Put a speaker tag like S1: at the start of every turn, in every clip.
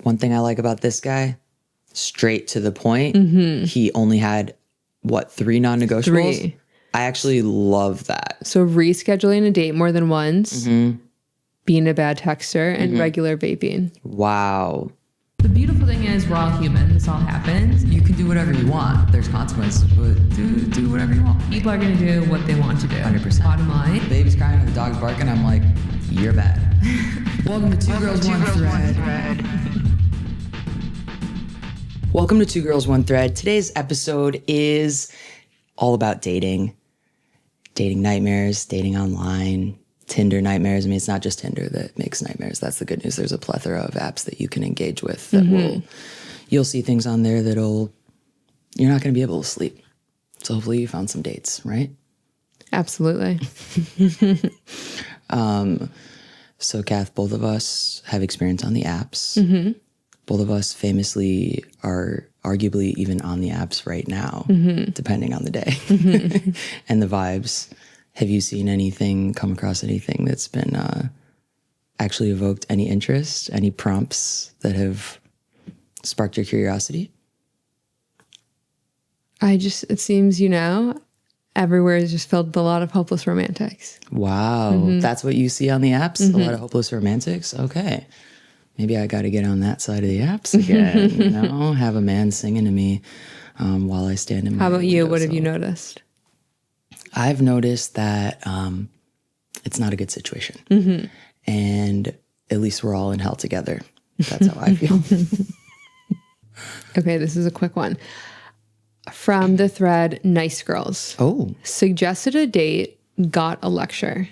S1: One thing I like about this guy, straight to the point. He only had, 3 non-negotiables?
S2: 3.
S1: I actually love that.
S2: So rescheduling a date more than once, being a bad texter, and regular vaping.
S1: Wow.
S3: The beautiful thing is we're all human. This all happens. You can do whatever you want. There's consequences, but do whatever you want. People are going to do what they want to do. 100%. Bottom line.
S1: The baby's crying and the dog's barking. I'm like, you're bad.
S3: Welcome to Two Girls, One Thread.
S1: Welcome to Two Girls, One Thread. Today's episode is all about dating. Dating nightmares, dating online, Tinder nightmares. I mean, it's not just Tinder that makes nightmares. That's the good news. There's a plethora of apps that you can engage with that you'll see things on there you're not going to be able to sleep. So hopefully you found some dates, right?
S2: Absolutely.
S1: So Kath, both of us have experience on the apps. Both of us famously are arguably even on the apps right now, depending on the day and the vibes. Have you seen anything, come across anything that's been actually evoked any interest, any prompts that have sparked your curiosity?
S2: It seems, everywhere is just filled with a lot of hopeless romantics.
S1: Wow. That's what you see on the apps? A lot of hopeless romantics? Okay. Maybe I got to get on that side of the apps again, have a man singing to me while I stand in my
S2: How about you? What
S1: windowsill.
S2: have you noticed?
S1: I've noticed that it's not a good situation. And at least we're all in hell together. That's how I feel.
S2: Okay, this is a quick one. From the thread, Nicegirls.
S1: Oh.
S2: Suggested a date, got a lecture.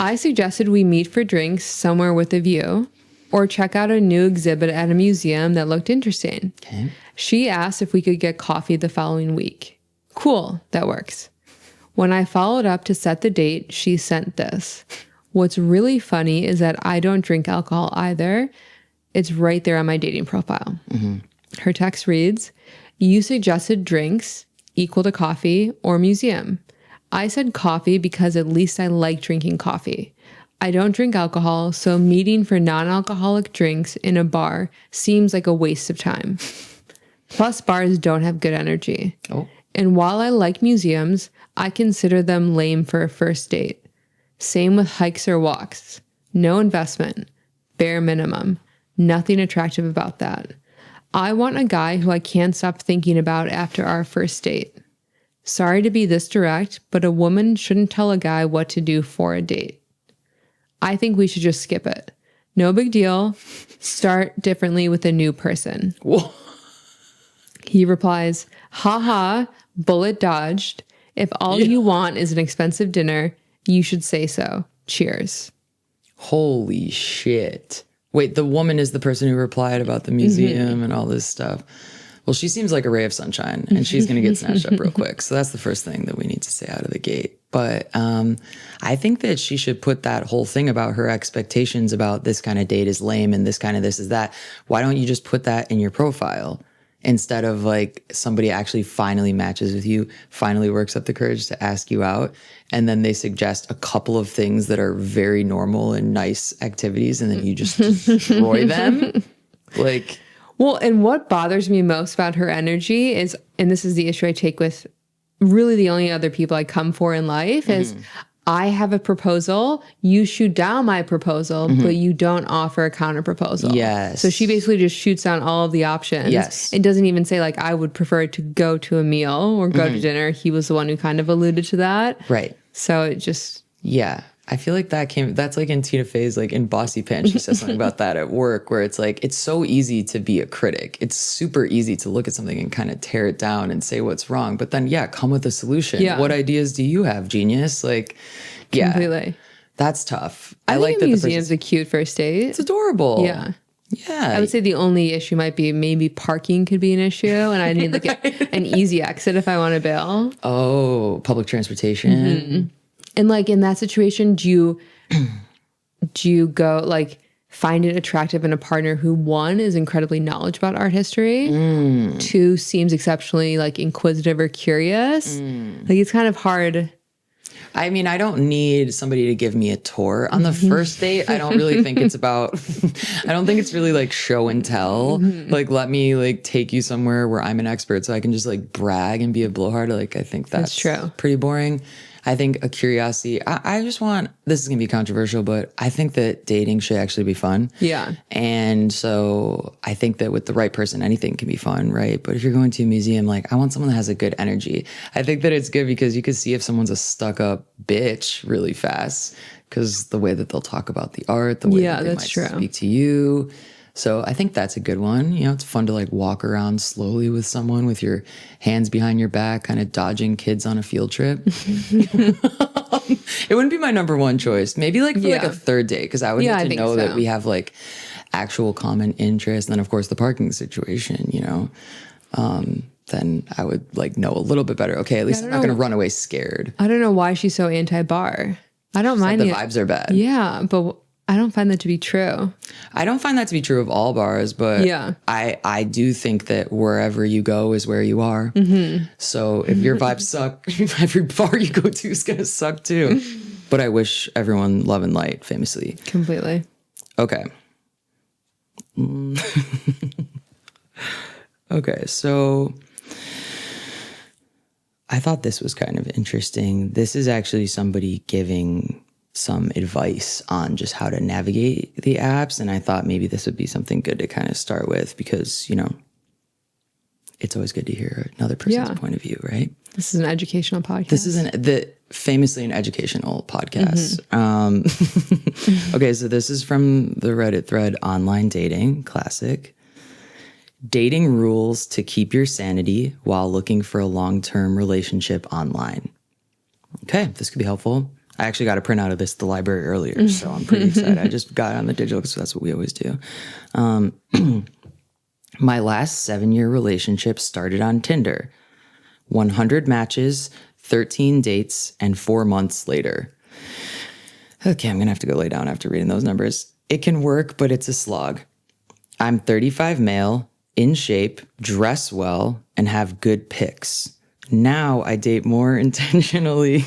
S2: I suggested we meet for drinks somewhere with a view or check out a new exhibit at a museum that looked interesting.
S1: Okay.
S2: She asked if we could get coffee the following week. Cool, that works. When I followed up to set the date, she sent this. What's really funny is that I don't drink alcohol either. It's right there on my dating profile. Her text reads, you suggested drinks equal to coffee or museum. I said coffee because at least I like drinking coffee. I don't drink alcohol, so meeting for non-alcoholic drinks in a bar seems like a waste of time. Plus, bars don't have good energy.
S1: Oh.
S2: And while I like museums, I consider them lame for a first date. Same with hikes or walks. No investment. Bare minimum. Nothing attractive about that. I want a guy who I can't stop thinking about after our first date. Sorry to be this direct, but a woman shouldn't tell a guy what to do for a date. I think we should just skip it. No big deal. Start differently with a new person.
S1: Whoa.
S2: He replies, haha, bullet dodged. If all you want is an expensive dinner, you should say so. Cheers.
S1: Holy shit. Wait, the woman is the person who replied about the museum and all this stuff. Well, she seems like a ray of sunshine, and she's going to get snatched up real quick. So that's the first thing that we need to say out of the gate. But I think that she should put that whole thing about her expectations about this kind of date is lame and this kind of this is that. Why don't you just put that in your profile instead of like somebody actually finally matches with you, finally works up the courage to ask you out, and then they suggest a couple of things that are very normal and nice activities, and then you just destroy them? Like...
S2: Well, and what bothers me most about her energy is, and this is the issue I take with really the only other people I come for in life, is I have a proposal, you shoot down my proposal, but you don't offer a counter proposal.
S1: Yes.
S2: So she basically just shoots down all of the options.
S1: Yes.
S2: It doesn't even say like, I would prefer to go to a meal or go to dinner. He was the one who kind of alluded to that.
S1: Right.
S2: So it just...
S1: Yeah. I feel like that's like in Tina Fey's, like in Bossy Pants, she says something about that at work, where it's like, it's so easy to be a critic. It's super easy to look at something and kind of tear it down and say what's wrong. But then, come with a solution.
S2: Yeah.
S1: What ideas do you have, genius? Like, yeah.
S2: Completely.
S1: That's tough.
S2: I
S1: like
S2: think
S1: that
S2: a museum's a cute first date.
S1: It's adorable.
S2: Yeah.
S1: Yeah.
S2: I would say the only issue might be maybe parking could be an issue, and I need like an easy exit if I want to bail.
S1: Oh, public transportation.
S2: And like in that situation, do you go like find it attractive in a partner who, one, is incredibly knowledgeable about art history, two, seems exceptionally like inquisitive or curious? Like it's kind of hard.
S1: I mean, I don't need somebody to give me a tour on the first date. I don't really think it's about, I don't think it's really like show and tell. Like, let me like take you somewhere where I'm an expert so I can just like brag and be a blowhard. Like, I think that's
S2: true.
S1: pretty boring. I think a curiosity, I just want, this is going to be controversial, but I think that dating should actually be fun.
S2: Yeah.
S1: And so I think that with the right person, anything can be fun, right? But if you're going to a museum, like, I want someone that has a good energy. I think that it's good because you can see if someone's a stuck up bitch really fast because the way that they'll talk about the art, the way that they might speak to you. So I think that's a good one. You know, it's fun to like walk around slowly with someone with your hands behind your back, kind of dodging kids on a field trip. It wouldn't be my number one choice. Maybe like for like a third date, because I would need to know that we have like actual common interest. And then of course the parking situation, you know, then I would like know a little bit better. Okay, at least I'm not going to run away scared.
S2: I don't know why she's so anti-bar. I don't mind
S1: the vibes are bad.
S2: Yeah, but I don't find that to be true.
S1: I don't find that to be true of all bars, but I do think that wherever you go is where you are. So if your vibes suck, every bar you go to is going to suck too. But I wish everyone love and light, famously.
S2: Completely.
S1: Okay. Okay, so I thought this was kind of interesting. This is actually somebody giving some advice on just how to navigate the apps. And I thought maybe this would be something good to kind of start with because, you know, it's always good to hear another person's point of view, right?
S2: This is an educational podcast.
S1: This is famously an educational podcast. Okay, so this is from the Reddit thread Online Dating, classic. Dating rules to keep your sanity while looking for a long-term relationship online. Okay, this could be helpful. I actually got a printout of this at the library earlier, so I'm pretty excited. I just got it on the digital because that's what we always do. My last 7-year relationship started on Tinder. 100 matches, 13 dates, and 4 months later. Okay, I'm going to have to go lay down after reading those numbers. It can work, but it's a slog. I'm 35 male, in shape, dress well, and have good pics. Now I date more intentionally.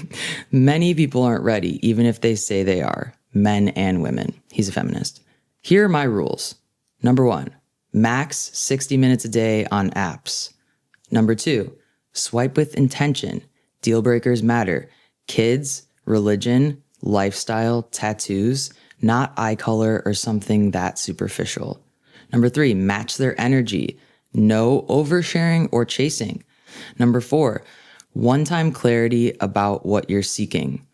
S1: Many people aren't ready, even if they say they are, men and women. He's a feminist. Here are my rules. Number 1, max 60 minutes a day on apps. Number 2, swipe with intention. Deal breakers matter. Kids, religion, lifestyle, tattoos, not eye color or something that superficial. Number 3, match their energy. No oversharing or chasing. Number 4, one-time clarity about what you're seeking.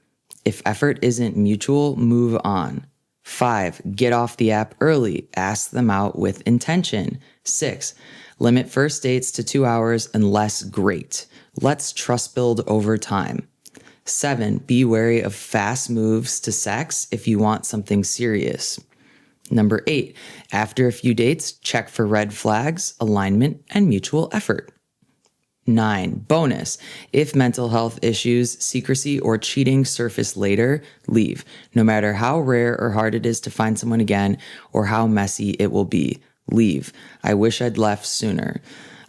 S1: If effort isn't mutual, move on. 5, get off the app early. Ask them out with intention. 6, limit first dates to 2 hours unless great. Let's trust build over time. 7, be wary of fast moves to sex if you want something serious. Number 8, after a few dates, check for red flags, alignment, and mutual effort. 9, bonus. If mental health issues, secrecy, or cheating surface later, leave. No matter how rare or hard it is to find someone again or how messy it will be, leave. I wish I'd left sooner.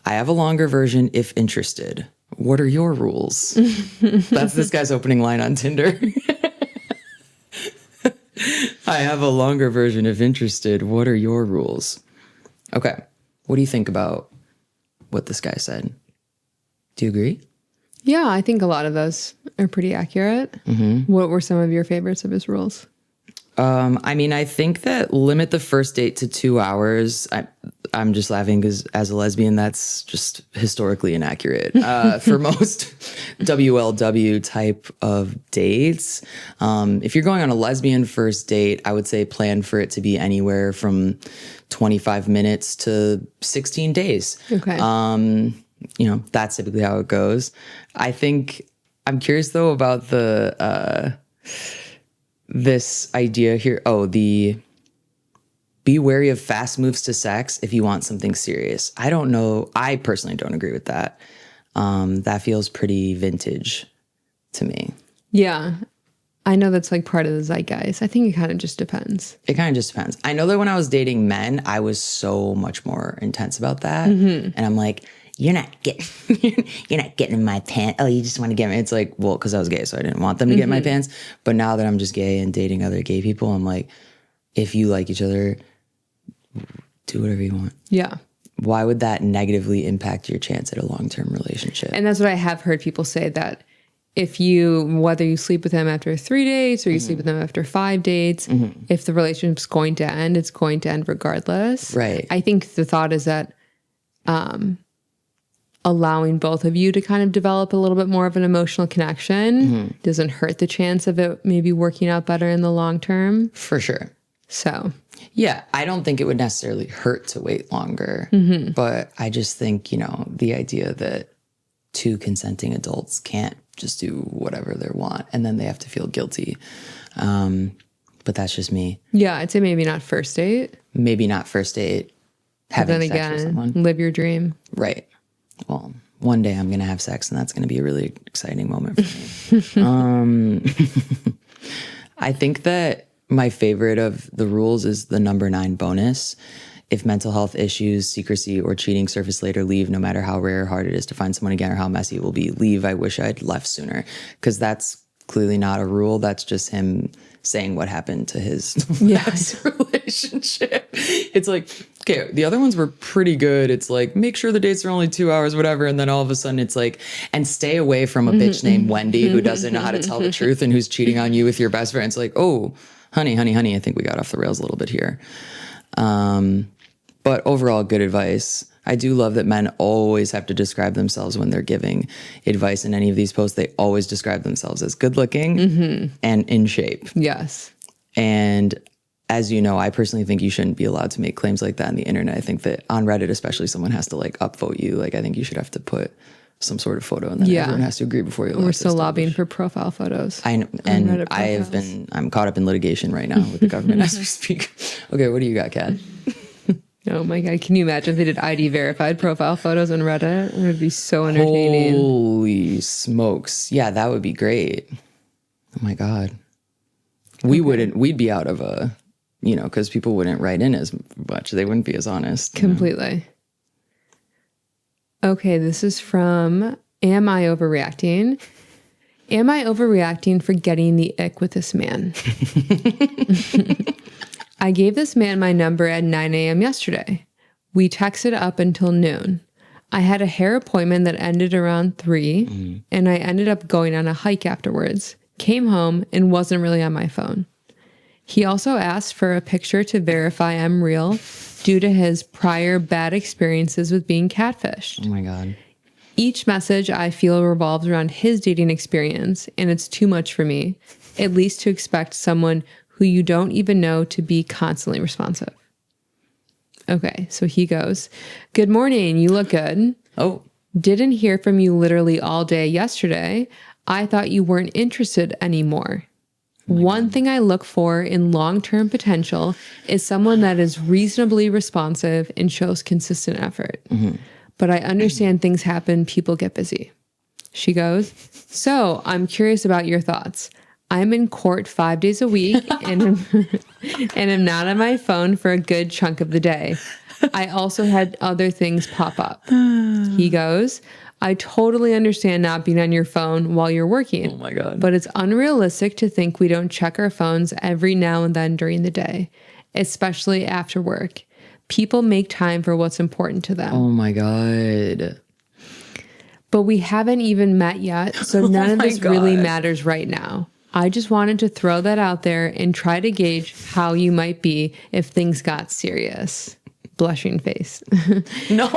S1: I have a longer version if interested. What are your rules? That's this guy's opening line on Tinder. I have a longer version if interested. What are your rules? Okay. What do you think about what this guy said? Do you agree?
S2: Yeah, I think a lot of those are pretty accurate. What were some of your favorites of his rules?
S1: I mean, I think that limit the first date to 2 hours. I'm just laughing because as a lesbian, that's just historically inaccurate for most WLW type of dates. If you're going on a lesbian first date, I would say plan for it to be anywhere from 25 minutes to 16 days.
S2: Okay.
S1: You know, that's typically how it goes. I think I'm curious though about the this idea here. Oh, the be wary of fast moves to sex if you want something serious. I don't know. I personally don't agree with that. That feels pretty vintage to me.
S2: Yeah. I know that's like part of the zeitgeist. I think it kind of just depends.
S1: It kind of just depends. I know that when I was dating men, I was so much more intense about that. And I'm like, you're not getting in my pants. Oh, you just want to get me. It's like, well, because I was gay, so I didn't want them to get in my pants. But now that I'm just gay and dating other gay people, I'm like, if you like each other, do whatever you want.
S2: Yeah.
S1: Why would that negatively impact your chance at a long-term relationship?
S2: And that's what I have heard people say, that if whether you sleep with them after 3 dates or you sleep with them after 5 dates, if the relationship's going to end, it's going to end regardless.
S1: Right.
S2: I think the thought is that allowing both of you to kind of develop a little bit more of an emotional connection doesn't hurt the chance of it maybe working out better in the long term.
S1: For sure.
S2: So,
S1: yeah, I don't think it would necessarily hurt to wait longer. But I just think, the idea that 2 consenting adults can't just do whatever they want and then they have to feel guilty. But that's just me.
S2: Yeah, I'd say maybe not first date.
S1: Maybe not first date. Having
S2: Then
S1: sex with someone.
S2: again, live your dream.
S1: Right. Well, one day I'm going to have sex and that's going to be a really exciting moment for me. I think that my favorite of the rules is the number 9 bonus. If mental health issues, secrecy, or cheating surface later, leave, no matter how rare or hard it is to find someone again or how messy it will be. Leave, I wish I'd left sooner. Because that's clearly not a rule. That's just him saying what happened to his last relationship. It's like, okay, the other ones were pretty good. It's like, make sure the dates are only 2 hours, whatever. And then all of a sudden it's like, and stay away from a bitch named Wendy who doesn't know how to tell the truth and who's cheating on you with your best friend. It's like, oh, honey, I think we got off the rails a little bit here. But overall, good advice. I do love that men always have to describe themselves when they're giving advice in any of these posts. They always describe themselves as good looking and in shape.
S2: Yes.
S1: And as you know, I personally think you shouldn't be allowed to make claims like that on the internet. I think that on Reddit, especially, someone has to like upvote you. Like, I think you should have to put some sort of photo and then everyone has to agree before you.
S2: We're still lobbying for profile photos.
S1: I know, and I'm caught up in litigation right now with the government as we speak. Okay, what do you got, Kat?
S2: Oh my God. Can you imagine if they did ID verified profile photos on Reddit? It would be so entertaining.
S1: Holy smokes. Yeah, that would be great. Oh my God. We'd be out of because people wouldn't write in as much. They wouldn't be as honest.
S2: Completely. Okay, this is from Am I Overreacting? Am I overreacting for getting the ick with this man? I gave this man my number at 9 a.m. yesterday. We texted up until noon. I had a hair appointment that ended around 3, and I ended up going on a hike afterwards, came home, and wasn't really on my phone. He also asked for a picture to verify I'm real due to his prior bad experiences with being catfished.
S1: Oh my God.
S2: Each message I feel revolves around his dating experience, and it's too much for me, at least to expect someone who you don't even know to be constantly responsive. Okay, so he goes, "Good morning, you look good.
S1: Oh.
S2: Didn't hear from you literally all day yesterday. I thought you weren't interested anymore. One thing I look for in long-term potential is someone that is reasonably responsive and shows consistent effort. But I understand things happen, people get busy." She goes, "So I'm curious about your thoughts. I'm in court 5 days a week and I'm not on my phone for a good chunk of the day. I also had other things pop up." He goes, "I totally understand not being on your phone while you're working.
S1: Oh my God.
S2: But it's unrealistic to think we don't check our phones every now and then during the day, especially after work. People make time for what's important to them.
S1: Oh my God.
S2: But we haven't even met yet, so none of this really
S1: God.
S2: matters right now. I just wanted to throw that out there and try to gauge how you might be if things got serious." Blushing face.
S1: No.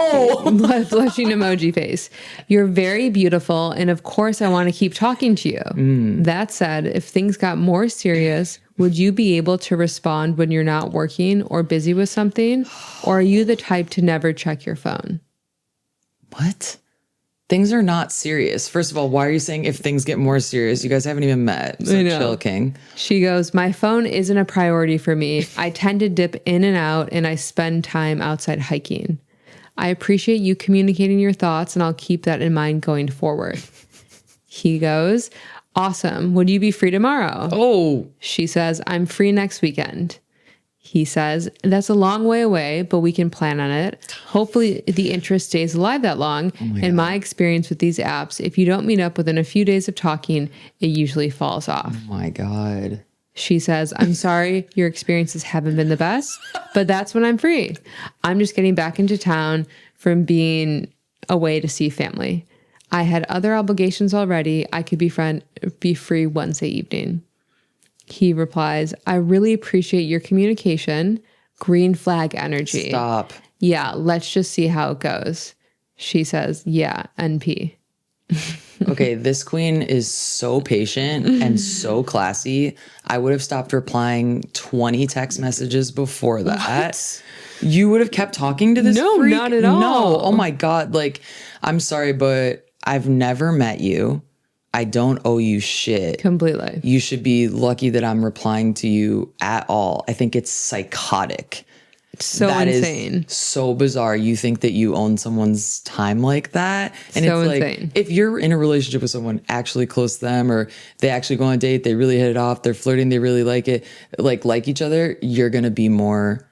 S2: Blushing emoji face. "You're very beautiful, and of course I want to keep talking to you. That said, if things got more serious, would you be able to respond when you're not working or busy with something? Or are you the type to never check your phone?"
S1: What? Things are not serious. First of all, why are you saying if things get more serious? You guys haven't even met. So chill, King.
S2: She goes, "My phone isn't a priority for me. I tend to dip in and out, and I spend time outside hiking. I appreciate you communicating your thoughts, and I'll keep that in mind going forward." He goes, "Awesome. Would you be free tomorrow?"
S1: Oh.
S2: She says, "I'm free next weekend." He says, that's a long way away, but we can plan on it. Hopefully the interest stays alive that long. In my experience with these apps, if you don't meet up within a few days of talking, it usually falls off.
S1: Oh my God.
S2: She says, I'm sorry your experiences haven't been the best, but that's when I'm free. I'm just getting back into town from being away to see family. I had other obligations already. I could be free Wednesday evening. He replies, I really appreciate your communication. Green flag energy.
S1: Stop.
S2: Yeah, let's just see how it goes. She says, yeah, NP.
S1: Okay, this queen is so patient and so classy. I would have stopped replying 20 text messages before that.
S2: What?
S1: You would have kept talking to this
S2: No,
S1: freak?
S2: not at all.
S1: No. Oh my God. Like, I'm sorry, but I've never met you. I don't owe you shit.
S2: Completely.
S1: You should be lucky that I'm replying to you at all. I think it's psychotic.
S2: So
S1: That
S2: insane.
S1: is so bizarre. You think that you own someone's time like that? And
S2: So
S1: it's
S2: insane.
S1: like, if you're in a relationship with someone actually close to them, or they actually go on a date, they really hit it off, they're flirting, they really like it, like each other, you're going to be more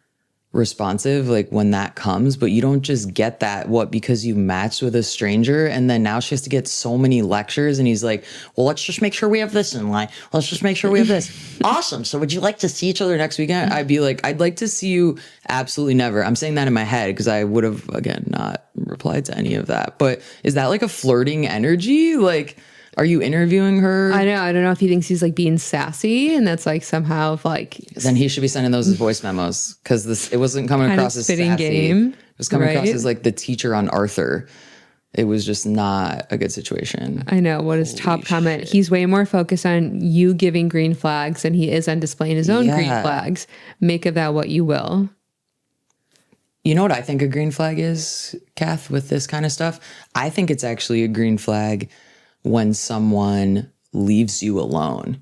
S1: responsive like when that comes. But you don't just get that because you matched with a stranger, and then now she has to get so many lectures, and he's like, well, let's just make sure we have this in line, let's just make sure we have this. Awesome. So would you like to see each other next weekend? I'd be like, I'd like to see you absolutely never. I'm saying that in my head because I would have, again, not replied to any of that. But is that like a flirting energy? Like, are you interviewing her?
S2: I know. I don't know if he thinks he's like being sassy, and that's like somehow of like
S1: Then he should be sending those as voice memos, because it wasn't coming
S2: Kind of
S1: across as
S2: spitting
S1: sassy.
S2: game,
S1: It was coming across
S2: right?
S1: as like the teacher on Arthur. It was just not a good situation.
S2: I know what his top comment. He's way more focused on you giving green flags than he is on displaying his own green
S1: Yeah.
S2: flags. Make of that what you will.
S1: You know what I think a green flag is, Kath, with this kind of stuff? I think it's actually a green flag when someone leaves you alone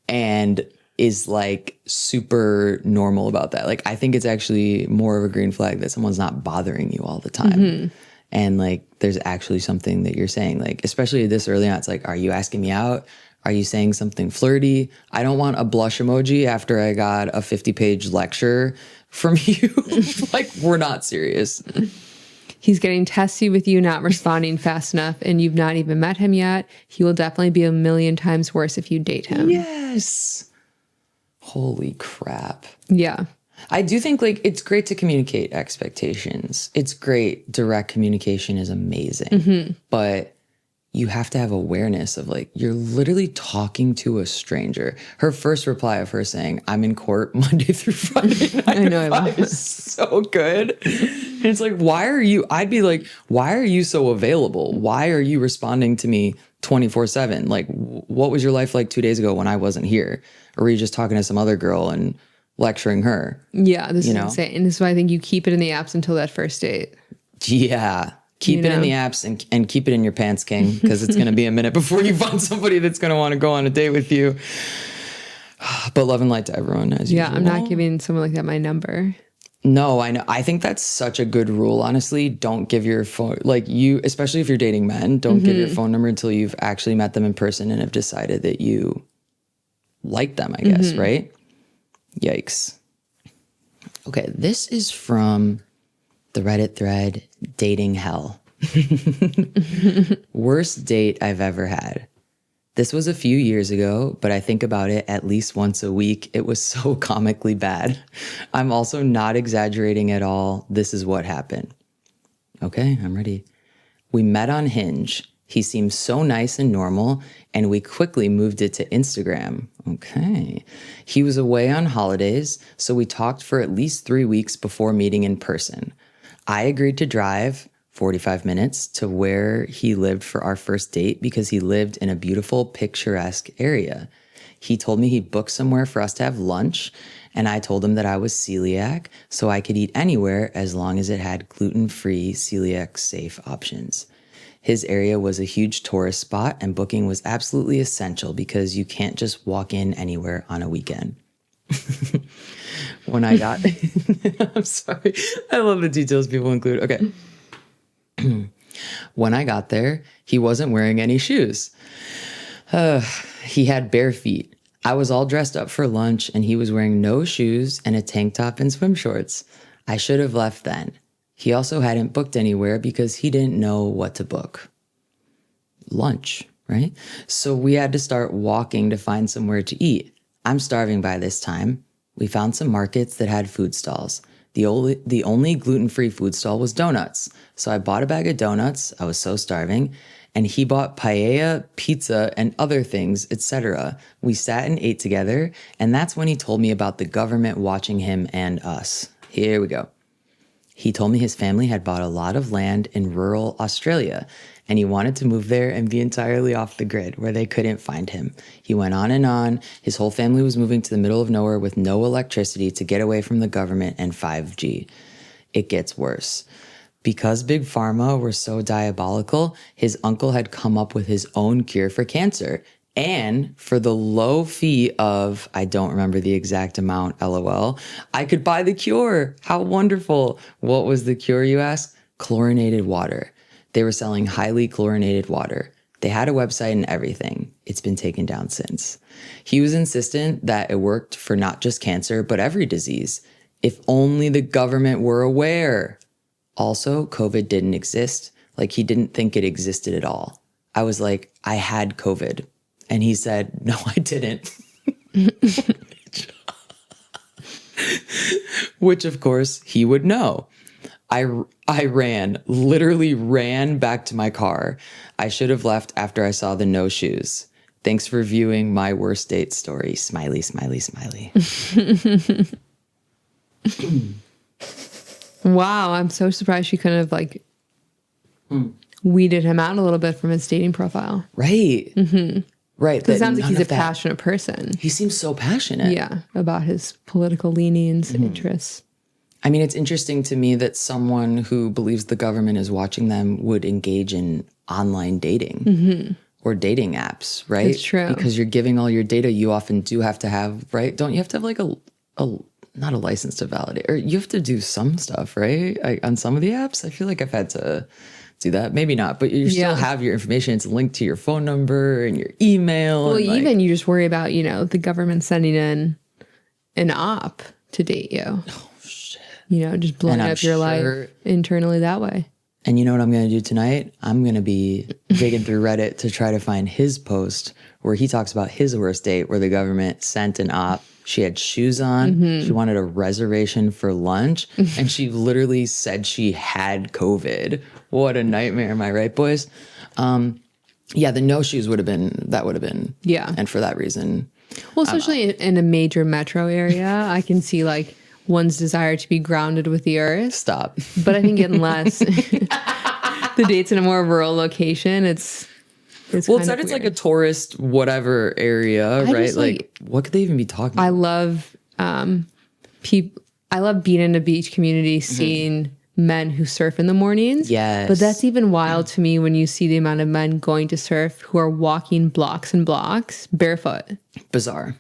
S1: and is like super normal about that. Like, I think it's actually more of a green flag that someone's not bothering you all the time. And like, there's actually something that you're saying, like, especially this early on, it's like, are you asking me out? Are you saying something flirty? I don't want a blush emoji after I got a 50-page lecture from you. Like, we're not serious.
S2: He's getting testy with you not responding fast enough, and you've not even met him yet. He will definitely be a million times worse if you date him.
S1: Yes. Holy crap.
S2: Yeah.
S1: I do think like it's great to communicate expectations. It's great. Direct communication is amazing. But you have to have awareness of like, you're literally talking to a stranger. Her first reply of her saying, I'm in court Monday through Friday.
S2: I know, I love
S1: it. Is so good. And it's like, I'd be like, why are you so available? Why are you responding to me 24/7? Like, what was your life like 2 days ago when I wasn't here? Or were you just talking to some other girl and lecturing her?
S2: Yeah, this is
S1: know?
S2: insane. This is why I think you keep it in the apps until that first date.
S1: Yeah. Keep it in the apps and keep it in your pants, King, because it's going to be a minute before you find somebody that's going to want to go on a date with you. But love and light to everyone, as usual.
S2: Yeah, I'm not giving someone like that my number.
S1: No, I know. I think that's such a good rule, honestly. Don't give your phone, like you, especially if you're dating men, don't give your phone number until you've actually met them in person and have decided that you like them, I guess, right? Yikes. Okay, this is from the Reddit thread, Dating Hell. Worst date I've ever had. This was a few years ago, but I think about it at least once a week. It was so comically bad. I'm also not exaggerating at all. This is what happened. Okay, I'm ready. We met on Hinge. He seemed so nice and normal, and we quickly moved it to Instagram. Okay. He was away on holidays, so we talked for at least 3 weeks before meeting in person. I agreed to drive 45 minutes to where he lived for our first date because he lived in a beautiful, picturesque area. He told me he'd booked somewhere for us to have lunch, and I told him that I was celiac, so I could eat anywhere as long as it had gluten-free, celiac-safe options. His area was a huge tourist spot, and booking was absolutely essential because you can't just walk in anywhere on a weekend. When I got, I'm sorry, I love the details people include. Okay. When I got there, he wasn't wearing any shoes. He had bare feet. I was all dressed up for lunch and he was wearing no shoes and a tank top and swim shorts. I should have left then. He also hadn't booked anywhere because he didn't know what to book. Lunch, right? So we had to start walking to find somewhere to eat. I'm starving by this time. We found some markets that had food stalls. The only gluten-free food stall was donuts. So I bought a bag of donuts. I was so starving. And he bought paella, pizza, and other things, etc. We sat and ate together. And that's when he told me about the government watching him and us. Here we go. He told me his family had bought a lot of land in rural Australia, and he wanted to move there and be entirely off the grid where they couldn't find him. He went on and on. His whole family was moving to the middle of nowhere with no electricity to get away from the government and 5G. It gets worse. Because Big Pharma were so diabolical, his uncle had come up with his own cure for cancer. And for the low fee of, I don't remember the exact amount, LOL, I could buy the cure. How wonderful. What was the cure, you ask? Chlorinated water. They were selling highly chlorinated water. They had a website and everything. It's been taken down since. He was insistent that it worked for not just cancer, but every disease. If only the government were aware. Also, COVID didn't exist. Like, he didn't think it existed at all. I was like, I had COVID. And he said, no, I didn't. Which, of course, he would know. I literally ran back to my car. I should have left after I saw the no shoes. Thanks for viewing my worst date story. Smiley, smiley, smiley.
S2: Wow, I'm so surprised she couldn't have weeded him out a little bit from his dating profile.
S1: Right. Mm-hmm. Right.
S2: It sounds like he's a passionate person.
S1: He seems so passionate.
S2: Yeah, about his political leanings and interests.
S1: I mean, it's interesting to me that someone who believes the government is watching them would engage in online dating or dating apps, right?
S2: It's true.
S1: Because you're giving all your data. You often do have to have, right? Don't you have to have like not a license to validate, or you have to do some stuff, right? On some of the apps, I feel like I've had to do that. Maybe not, but you still have your information. It's linked to your phone number and your email.
S2: Well, even you just worry about, the government sending in an op to date you.
S1: Oh, shit.
S2: Just blowing up your life internally that way.
S1: And you know what I'm going to do tonight? I'm going to be digging through Reddit to try to find his post where he talks about his worst date where the government sent an op. She had shoes on. She wanted a reservation for lunch. And she literally said she had COVID. What a nightmare. Am I right, boys? Yeah, the no shoes would have been. Yeah. And for that reason.
S2: Well, especially in a major metro area, I can see one's desire to be grounded with the earth.
S1: Stop.
S2: But I think unless the date's in a more rural location, it's
S1: well, it's like a tourist whatever area, right? What could they even be talking about?
S2: I love I love being in a beach community, seeing men who surf in the mornings.
S1: Yes.
S2: But that's even wild to me when you see the amount of men going to surf who are walking blocks and blocks barefoot.
S1: Bizarre.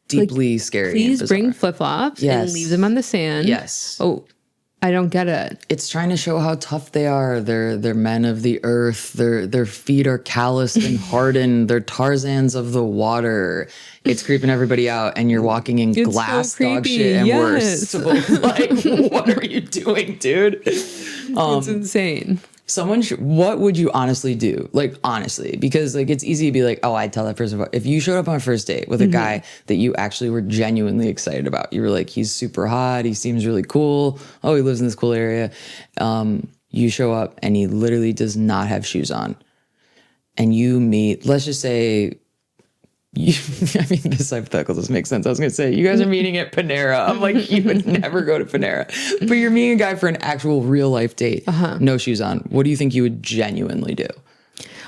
S1: Deeply scary.
S2: Please bring flip-flops and leave them on the sand.
S1: Yes.
S2: Oh, I don't get it.
S1: It's trying to show how tough they are. They're men of the earth. Their feet are calloused and hardened. They're Tarzans of the water. It's creeping everybody out, and you're walking in glass dog shit and worse. So, what are you doing, dude?
S2: It's insane.
S1: What would you honestly do? Honestly, because it's easy to be like, oh, I'd tell that person. If you showed up on a first date with a guy that you actually were genuinely excited about, you were like, he's super hot. He seems really cool. Oh, he lives in this cool area. You show up and he literally does not have shoes on. And you meet, let's just say, this hypothetical doesn't make sense. I was going to say, you guys are meeting at Panera. I'm like, you would never go to Panera. But you're meeting a guy for an actual real life date. No shoes on. What do you think you would genuinely do?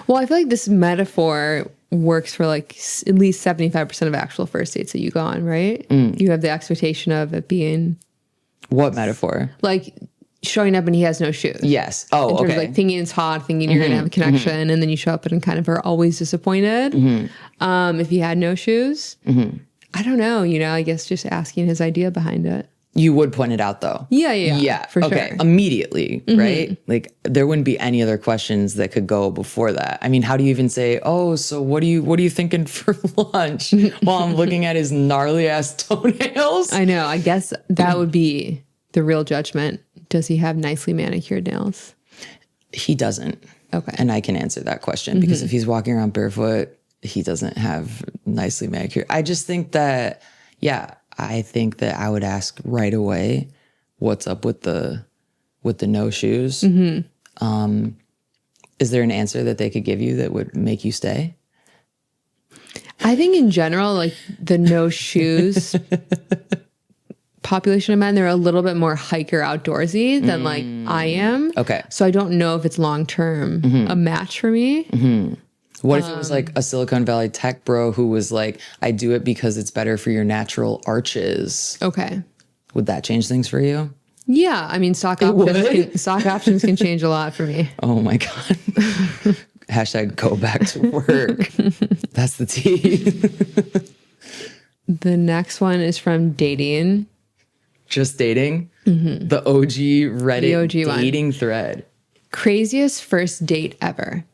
S2: Well, I feel like this metaphor works for at least 75% of actual first dates that you go on, right? You have the expectation of it being...
S1: What metaphor?
S2: Showing up and he has no shoes.
S1: Yes. Oh,
S2: in terms of thinking it's hot, thinking you're going to have a connection, and then you show up and kind of are always disappointed. If he had no shoes, I don't know, I guess just asking his idea behind it.
S1: You would point it out though.
S2: Yeah, for
S1: okay.
S2: sure.
S1: Immediately, right? Like there wouldn't be any other questions that could go before that. I mean, how do you even say, "Oh, so what are you thinking for lunch?" while I'm looking at his gnarly ass toenails?
S2: I know. I guess that would be the real judgment. Does he have nicely manicured nails?
S1: He doesn't.
S2: Okay.
S1: And I can answer that question because if he's walking around barefoot, he doesn't have nicely manicured. I just think that, I think that I would ask right away, what's up with the no shoes? Is there an answer that they could give you that would make you stay?
S2: I think in general, like the no shoes population of men, they're a little bit more hiker outdoorsy than like I am.
S1: Okay.
S2: So I don't know if it's long-term a match for me.
S1: What if it was like a Silicon Valley tech bro who was like, I do it because it's better for your natural arches?
S2: Okay.
S1: Would that change things for you?
S2: Yeah. I mean, stock options can change a lot for me.
S1: Oh my God. Hashtag go back to work. That's the tea.
S2: The next one is from Dating.
S1: Just dating? The OG Reddit
S2: The OG
S1: dating thread.
S2: Craziest first date ever.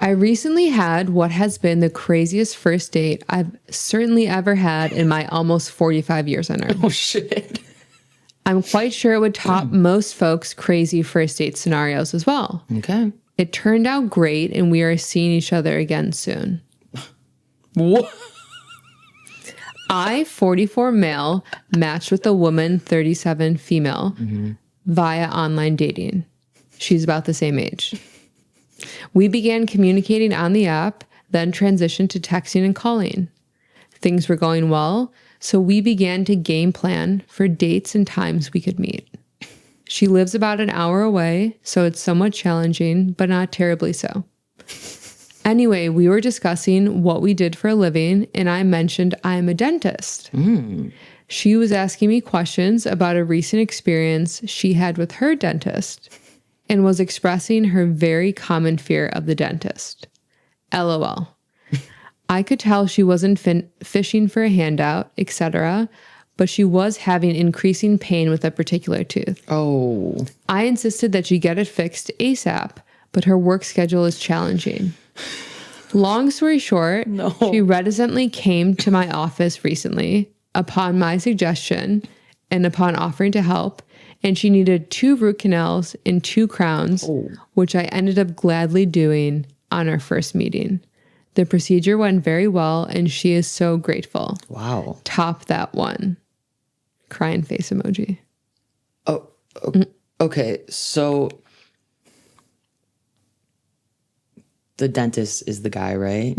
S2: I recently had what has been the craziest first date I've certainly ever had in my almost 45 years on Earth.
S1: Oh shit.
S2: I'm quite sure it would top most folks' crazy first date scenarios as well.
S1: Okay.
S2: It turned out great, and we are seeing each other again soon.
S1: What?
S2: I, 44 male, matched with a woman, 37 female, via online dating. She's about the same age. We began communicating on the app, then transitioned to texting and calling. Things were going well, so we began to game plan for dates and times we could meet. She lives about an hour away, so it's somewhat challenging, but not terribly so. Anyway, we were discussing what we did for a living, and I mentioned I'm a dentist. She was asking me questions about a recent experience she had with her dentist and was expressing her very common fear of the dentist. LOL. I could tell she wasn't fishing for a handout, etc., but she was having increasing pain with a particular tooth.
S1: Oh.
S2: I insisted that she get it fixed ASAP, but her work schedule is challenging. Long story short, she reticently came to my office recently upon my suggestion and upon offering to help, and she needed 2 root canals and 2 crowns, which I ended up gladly doing on our first meeting. The procedure went very well, and she is so grateful.
S1: Wow.
S2: Top that one. Crying face emoji.
S1: Oh, okay. So the dentist is the guy, right?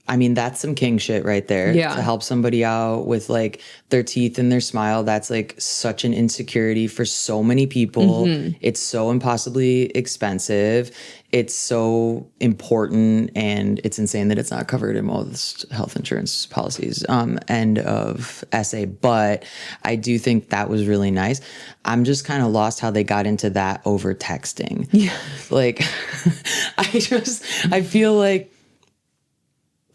S1: I mean, that's some king shit right there.
S2: Yeah.
S1: To help somebody out with like their teeth and their smile. That's like such an insecurity for so many people. It's so impossibly expensive. It's so important, and it's insane that it's not covered in most health insurance policies. End of essay. But I do think that was really nice. I'm just kind of lost how they got into that over texting.
S2: Yeah.
S1: Like, I feel like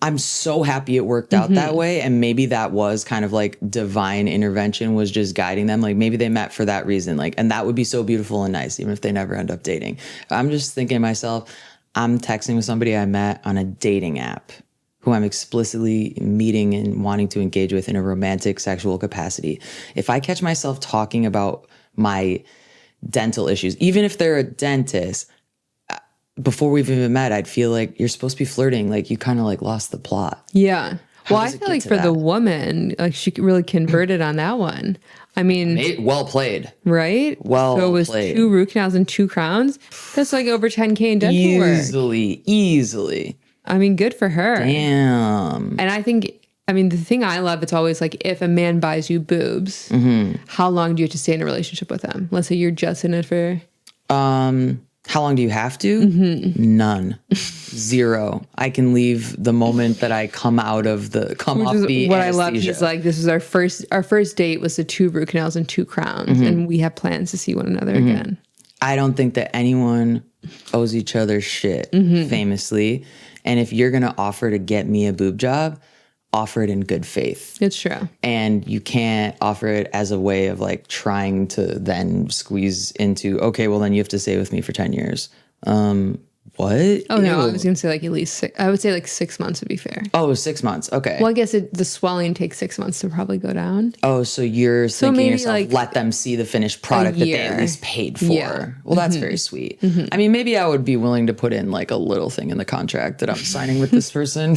S1: I'm so happy it worked out that way. And maybe that was kind of like divine intervention was just guiding them. Like maybe they met for that reason. Like, and that would be so beautiful and nice, even if they never end up dating. I'm just thinking to myself, I'm texting with somebody I met on a dating app who I'm explicitly meeting and wanting to engage with in a romantic sexual capacity. If I catch myself talking about my dental issues, even if they're a dentist, before we've even met, I'd feel like you're supposed to be flirting. Like you kind of like lost the plot.
S2: Yeah. Well, I
S1: does it
S2: feel
S1: get
S2: like
S1: to
S2: for the
S1: that?
S2: woman, like she really converted on that one. I mean,
S1: Well played.
S2: right?
S1: Well
S2: so it was
S1: played.
S2: 2 root canals and 2 crowns. That's like over 10K in dental work.
S1: Easily.
S2: I mean, good for her.
S1: Damn.
S2: And I think, I mean, the thing I love, it's always like if a man buys you boobs, how long do you have to stay in a relationship with them? Let's say you're just in it for...
S1: How long do you have to? None. 0. I can leave the moment that I come out of the
S2: Which is
S1: the
S2: what I love.
S1: anesthesia.
S2: He's like, this is our first date was the 2 root canals and 2 crowns. And we have plans to see one another again.
S1: I don't think that anyone owes each other shit, famously. And if you're going to offer to get me a boob job, offer it in good faith.
S2: It's true.
S1: And you can't offer it as a way of like trying to then squeeze into, okay, well then you have to stay with me for 10 years. What?
S2: Oh, no, I
S1: Ew.
S2: was going to say like at least I would say like 6 months would be fair.
S1: Oh, 6 months. Okay.
S2: Well, I guess the swelling takes 6 months to probably go down.
S1: Oh, so you're thinking
S2: maybe,
S1: yourself,
S2: like,
S1: let them see the finished product that they
S2: year.
S1: at least paid for.
S2: Yeah.
S1: Well, that's very sweet. I mean, maybe I would be willing to put in like a little thing in the contract that I'm signing with this person.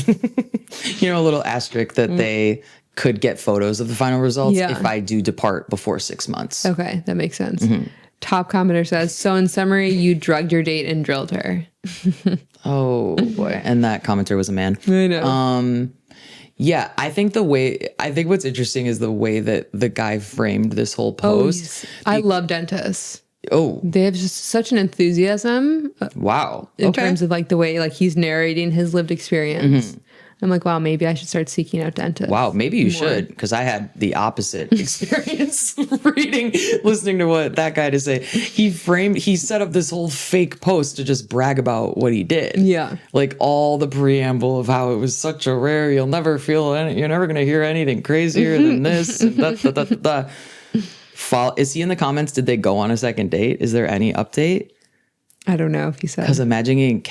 S1: You know, a little asterisk that they could get photos of the final results if I do depart before 6 months.
S2: Okay, that makes sense. Top commenter says, so in summary, you drugged your date and drilled her.
S1: Oh boy. And that commenter was a man.
S2: I know.
S1: Yeah, I think what's interesting is the way that the guy framed this whole post.
S2: I love dentists.
S1: Oh,
S2: They have just such an enthusiasm
S1: wow.
S2: in terms of like the way like he's narrating his lived experience. I'm like, wow, maybe I should start seeking out dentists.
S1: Wow, maybe you should, because I had the opposite experience listening to what that guy to say. He set up this whole fake post to just brag about what he did.
S2: Yeah.
S1: Like all the preamble of how it was such a rare, you're never going to hear anything crazier than this. And is he in the comments? Did they go on a second date? Is there any update?
S2: I don't know if he said.
S1: Because imagine getting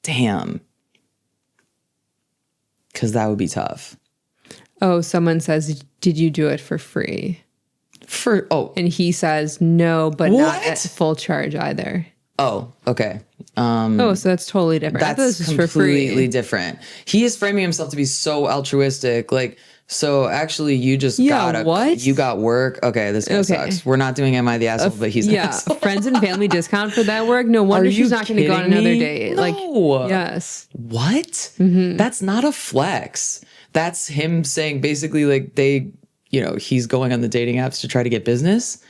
S1: damn. Because that would be tough.
S2: Oh, someone says, did you do it for free? And he says, no, but not at full charge either.
S1: Oh, okay.
S2: So that's totally different. I thought this was for free.
S1: Completely different. He is framing himself to be so altruistic. Like, so actually you just you got work. Okay, this guy sucks. We're not doing Am I the Asshole, but he's an asshole.
S2: Friends and family discount for that work. No wonder she's not going to go on another date.
S1: No.
S2: Like, yes.
S1: What? That's not a flex. That's him saying basically like he's going on the dating apps to try to get business.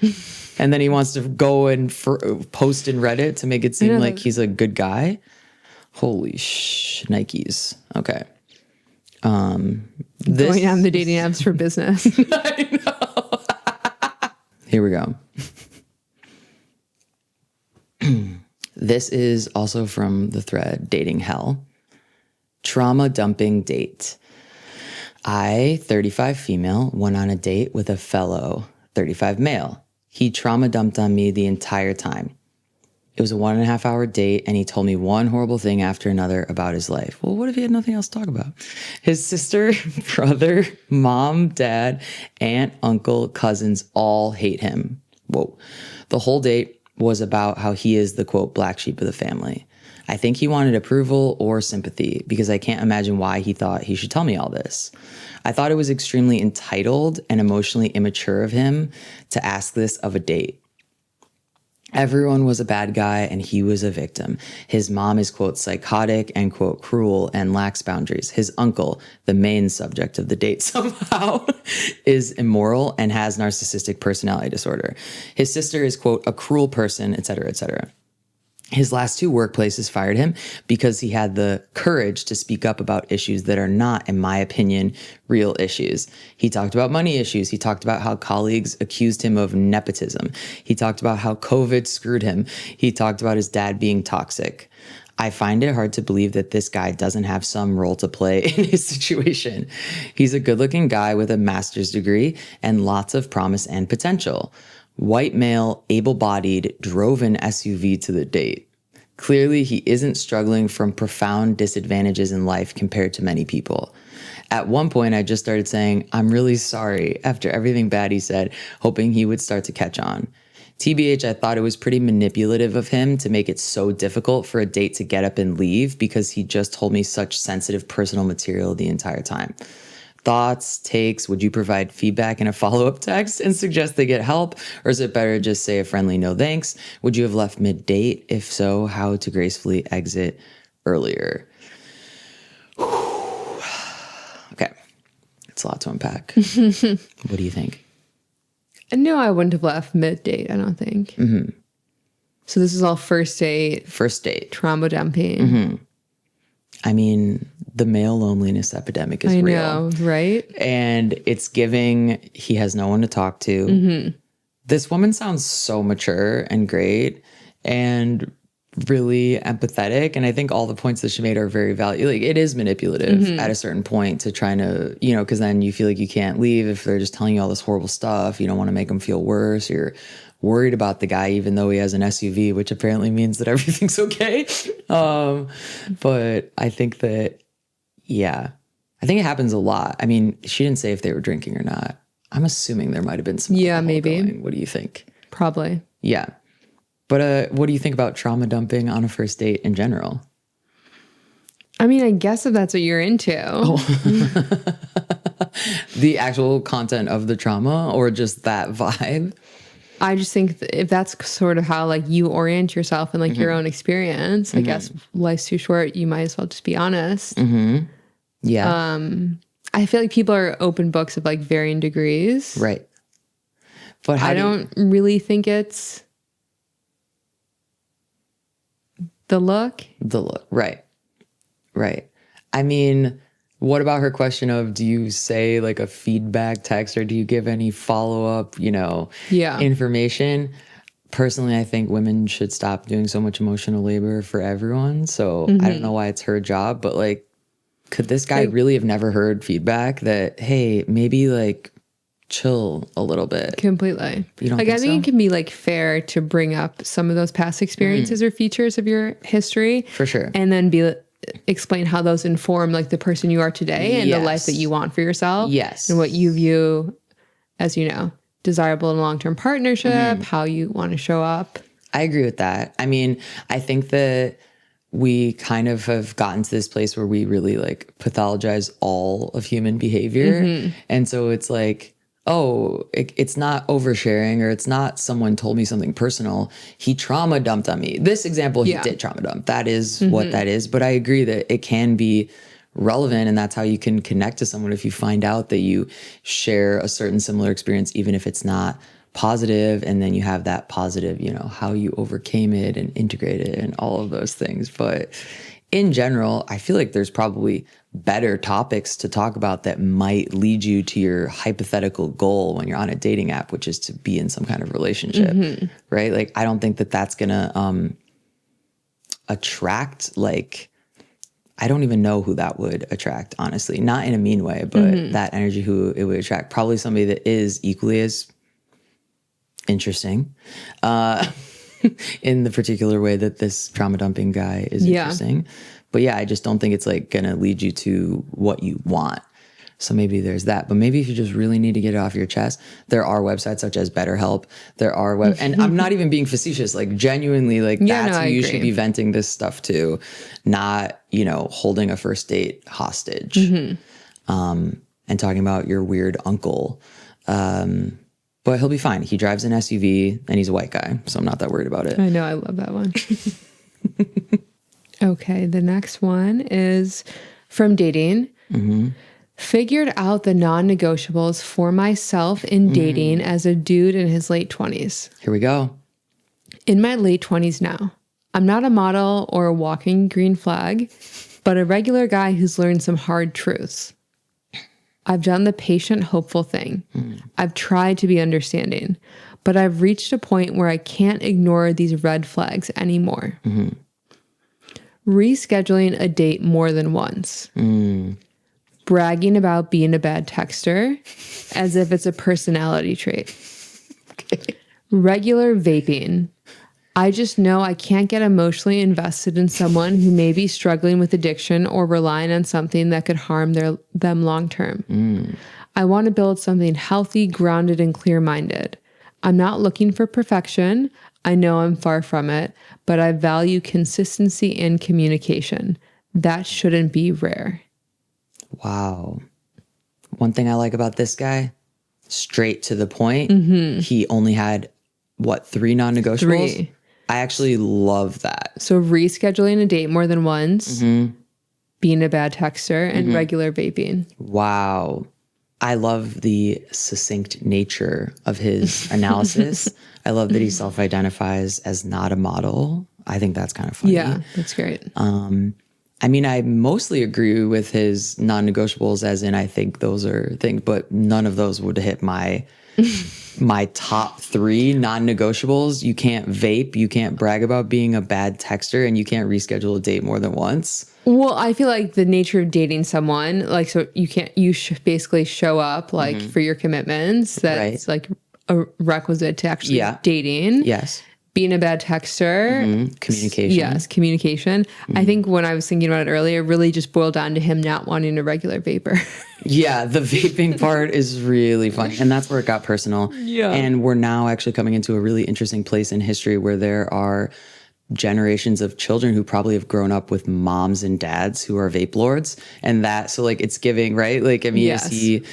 S1: And then he wants to go and post in Reddit to make it seem like he's a good guy. Holy Nikes. Okay.
S2: Going on the dating apps for business.
S1: I know. Here we go. This is also from the thread Dating Hell. Trauma dumping date. I, 35 female, went on a date with a fellow 35 male. He trauma dumped on me the entire time. It was a 1.5 hour date, and he told me one horrible thing after another about his life. Well, what if he had nothing else to talk about? His sister, brother, mom, dad, aunt, uncle, cousins all hate him. Whoa. The whole date was about how he is the, quote, black sheep of the family. I think he wanted approval or sympathy because I can't imagine why he thought he should tell me all this. I thought it was extremely entitled and emotionally immature of him to ask this of a date. Everyone was a bad guy and he was a victim. His mom is, quote, psychotic and, quote, cruel and lacks boundaries. His uncle, the main subject of the date somehow, is immoral and has narcissistic personality disorder. His sister is, quote, a cruel person, etc., etc. His last 2 workplaces fired him because he had the courage to speak up about issues that are not, in my opinion, real issues. He talked about money issues. He talked about how colleagues accused him of nepotism. He talked about how COVID screwed him. He talked about his dad being toxic. I find it hard to believe that this guy doesn't have some role to play in his situation. He's a good-looking guy with a master's degree and lots of promise and potential. White male, able-bodied, drove an SUV to the date. Clearly, he isn't struggling from profound disadvantages in life compared to many people. At one point, I just started saying, I'm really sorry after everything bad he said, hoping he would start to catch on. TBH, I thought it was pretty manipulative of him to make it so difficult for a date to get up and leave because he just told me such sensitive personal material the entire time. Thoughts, takes, would you provide feedback in a follow-up text and suggest they get help? Or is it better to just say a friendly no thanks? Would you have left mid-date? If so, how to gracefully exit earlier? Okay, it's a lot to unpack. What do you think?
S2: No, I wouldn't have left mid-date, I don't think. Mm-hmm. So this is all first date.
S1: First date.
S2: Trauma dumping.
S1: Mm-hmm. I mean, the male loneliness epidemic is real.
S2: I know, right?
S1: And it's giving, he has no one to talk to. Mm-hmm. This woman sounds so mature and great. And really empathetic. And I think all the points that she made are very valuable. Like, it is manipulative at a certain point to trying to, you know, because then you feel like you can't leave if they're just telling you all this horrible stuff. You don't want to make them feel worse. You're worried about the guy, even though he has an SUV, which apparently means that everything's okay. But I think that, yeah, I think it happens a lot. I mean, she didn't say if they were drinking or not. I'm assuming there might have been some.
S2: Yeah, maybe.
S1: Going. What do you think?
S2: Probably.
S1: Yeah. But what do you think about trauma dumping on a first date in general?
S2: I mean, I guess if that's what you're into.
S1: The actual content of the trauma or just that vibe?
S2: I just think if that's sort of how like you orient yourself and like your own experience, I guess life's too short. You might as well just be honest.
S1: Yeah.
S2: I feel like people are open books of like varying degrees.
S1: Right. But
S2: I don't really think it's the look.
S1: The look. Right. Right. I mean, what about her question of, do you say like a feedback text or do you give any follow-up, you know, information? Personally, I think women should stop doing so much emotional labor for everyone. So I don't know why it's her job, but like, could this guy really have never heard feedback that, hey, maybe like chill a little bit?
S2: Completely.
S1: You don't
S2: like,
S1: think
S2: I think
S1: so?
S2: it can be like fair to bring up some of those past experiences or features of your history.
S1: For sure.
S2: And then explain how those inform like the person you are today and the life that you want for yourself.
S1: Yes.
S2: And what you view as, you know, desirable in a long-term partnership, how you want to show up.
S1: I agree with that. I mean, I think that we kind of have gotten to this place where we really like pathologize all of human behavior. And so it's like, oh, it's not oversharing or it's not someone told me something personal. He trauma dumped on me. This example, he did trauma dump. That is what that is. But I agree that it can be relevant, and that's how you can connect to someone if you find out that you share a certain similar experience, even if it's not positive, and then you have that positive, you know, how you overcame it and integrated it and all of those things. But in general, I feel like there's probably better topics to talk about that might lead you to your hypothetical goal when you're on a dating app, which is to be in some kind of relationship, right? Like, I don't think that that's gonna attract, like, I don't even know who that would attract, honestly. Not in a mean way, but that energy, who it would attract. Probably somebody that is equally as interesting in the particular way that this trauma dumping guy is interesting. But yeah, I just don't think it's like gonna lead you to what you want. So maybe there's that. But maybe if you just really need to get it off your chest, there are websites such as BetterHelp. There are and I'm not even being facetious, like genuinely, like that's who you should be venting this stuff to, not, you know, holding a first date hostage and talking about your weird uncle. But he'll be fine. He drives an SUV and he's a white guy, so I'm not that worried about it.
S2: I know, I love that one. Okay, the next one is from dating. Figured out the non-negotiables for myself in dating as a dude in his late 20s.
S1: Here we go.
S2: In my late 20s now, I'm not a model or a walking green flag, but a regular guy who's learned some hard truths. I've done the patient, hopeful thing. I've tried to be understanding, but I've reached a point where I can't ignore these red flags anymore. Rescheduling a date more than once. Bragging about being a bad texter as if it's a personality trait. Regular vaping. I just know I can't get emotionally invested in someone who may be struggling with addiction or relying on something that could harm them long term. I want to build something healthy, grounded, and clear-minded. I'm not looking for perfection. I know I'm far from it, but I value consistency and communication. That shouldn't be rare.
S1: Wow. One thing I like about this guy, straight to the point. He only had, what, 3 non-negotiables?
S2: 3.
S1: I actually love that.
S2: So rescheduling a date more than once, being a bad texter, and regular vaping.
S1: Wow. I love the succinct nature of his analysis. I love that he self-identifies as not a model. I think that's kind of funny.
S2: Yeah, that's great.
S1: I mean, I mostly agree with his non-negotiables, as in I think those are things, but none of those would hit my my top 3 non-negotiables: you can't vape, you can't brag about being a bad texter, and you can't reschedule a date more than once.
S2: Well, I feel like the nature of dating someone, like, so you basically show up like for your commitments. That's like a requisite to actually dating.
S1: Yes.
S2: Being a bad texter.
S1: Communication.
S2: Yes, communication. I think when I was thinking about it earlier, it really just boiled down to him not wanting a regular vapor.
S1: Yeah, the vaping part is really funny. And that's where it got personal.
S2: Yeah.
S1: And we're now actually coming into a really interesting place in history where there are generations of children who probably have grown up with moms and dads who are vape lords. And that, so like it's giving, right? Like, I mean, is he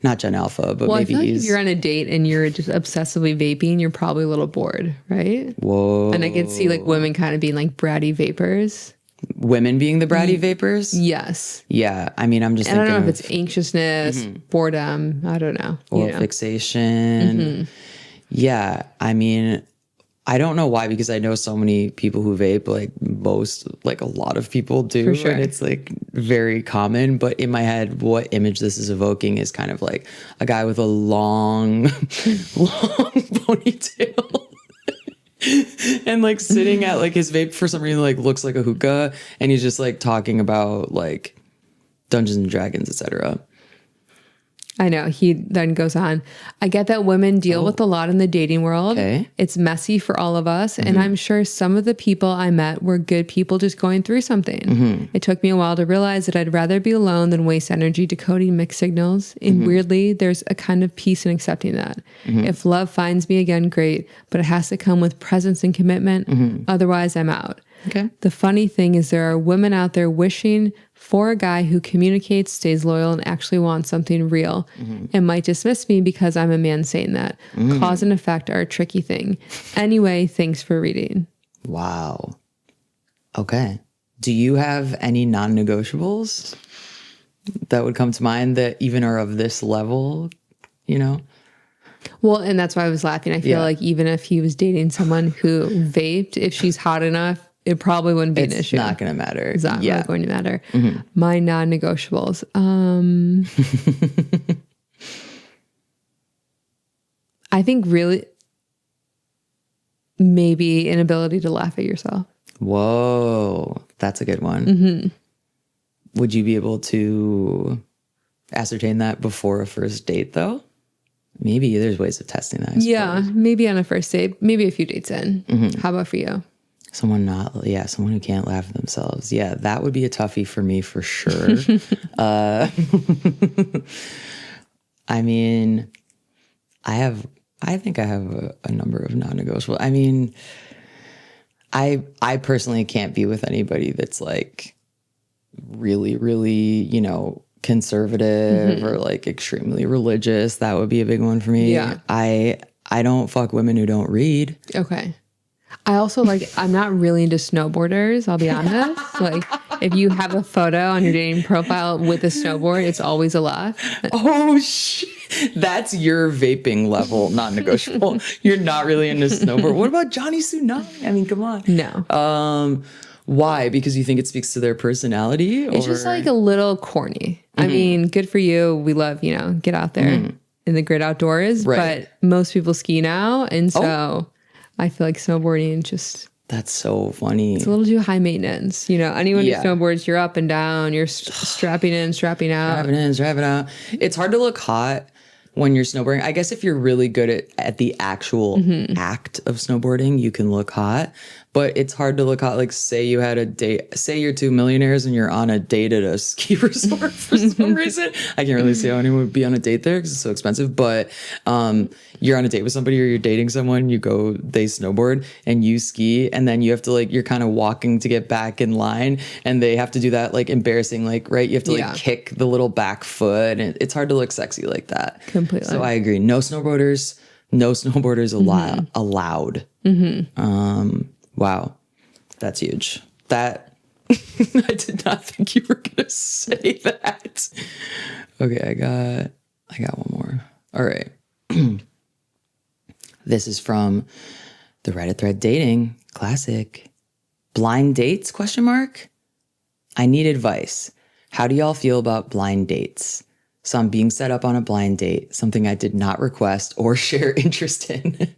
S1: not Gen Alpha, but maybe
S2: I feel like
S1: he's...
S2: if you're on a date and you're just obsessively vaping, you're probably a little bored, right?
S1: Whoa.
S2: And I could see like women kind of being like bratty vapors.
S1: Women being the bratty vapors?
S2: Yes.
S1: Yeah. I mean, I'm just thinking
S2: I don't know if it's anxiousness, boredom. I don't know.
S1: Oral fixation. Yeah. I mean, I don't know why, because I know so many people who vape, like a lot of people do.
S2: For sure.
S1: And it's like very common. But in my head, what image this is evoking is kind of like a guy with a long, long ponytail. And like sitting at like his vape for some reason like looks like a hookah, and he's just like talking about like Dungeons and Dragons, etc.
S2: I know. He then goes on, I get that women deal with a lot in the dating world.
S1: Okay.
S2: It's messy for all of us. And I'm sure some of the people I met were good people just going through something. It took me a while to realize that I'd rather be alone than waste energy decoding mixed signals. And weirdly, there's a kind of peace in accepting that. If love finds me again, great. But it has to come with presence and commitment. Otherwise, I'm out.
S1: Okay.
S2: The funny thing is there are women out there wishing for a guy who communicates, stays loyal, and actually wants something real, and might dismiss me because I'm a man saying that. Cause and effect are a tricky thing. Anyway, thanks for reading.
S1: Wow. Okay. Do you have any non-negotiables that would come to mind that even are of this level, you know?
S2: Well, and that's why I was laughing. I feel like even if he was dating someone who vaped, if she's hot enough, it probably wouldn't be an issue.
S1: It's not going to matter.
S2: It's not really going to matter. My non-negotiables. I think really maybe an ability to laugh at yourself.
S1: Whoa. That's a good one. Would you be able to ascertain that before a first date, though? Maybe there's ways of testing that.
S2: Yeah, maybe on a first date, maybe a few dates in. How about for you?
S1: Someone who can't laugh at themselves. Yeah, that would be a toughie for me for sure. I mean, I think I have a number of non-negotiable. I mean, I personally can't be with anybody that's like really, really, you know, conservative or like extremely religious. That would be a big one for me.
S2: Yeah.
S1: I don't fuck women who don't read.
S2: Okay. I also I'm not really into snowboarders, I'll be honest. Like, if you have a photo on your dating profile with a snowboard, it's always a laugh.
S1: Oh, shit. That's your vaping level, non-negotiable. You're not really into snowboard. What about Johnny Tsunami? I mean, come on.
S2: No.
S1: Why? Because you think it speaks to their personality?
S2: It's just like a little corny. I mean, good for you. We love, get out there in the great outdoors.
S1: Right.
S2: But most people ski now. And so I feel like snowboarding just...
S1: That's so funny.
S2: It's a little too high maintenance. Anyone who snowboards, you're up and down, you're strapping in, strapping out.
S1: Strapping out. It's hard to look hot when you're snowboarding. I guess if you're really good at the actual act of snowboarding, you can look hot. But it's hard to look hot. Like, say you had a date, say you're two millionaires and you're on a date at a ski resort for some reason. I can't really see how anyone would be on a date there because it's so expensive. But you're on a date with somebody or you're dating someone, they snowboard and you ski. And then you have to you're kind of walking to get back in line. And they have to do that embarrassing, right? You have to kick the little back foot. And it's hard to look sexy like that.
S2: Completely.
S1: So I agree. No snowboarders allowed. Wow. That's huge. That I did not think you were gonna say that. Okay, I got one more. All right. This is from the Reddit thread Dating Classic. Blind dates? ? I need advice. How do y'all feel about blind dates? So I'm being set up on a blind date, something I did not request or share interest in.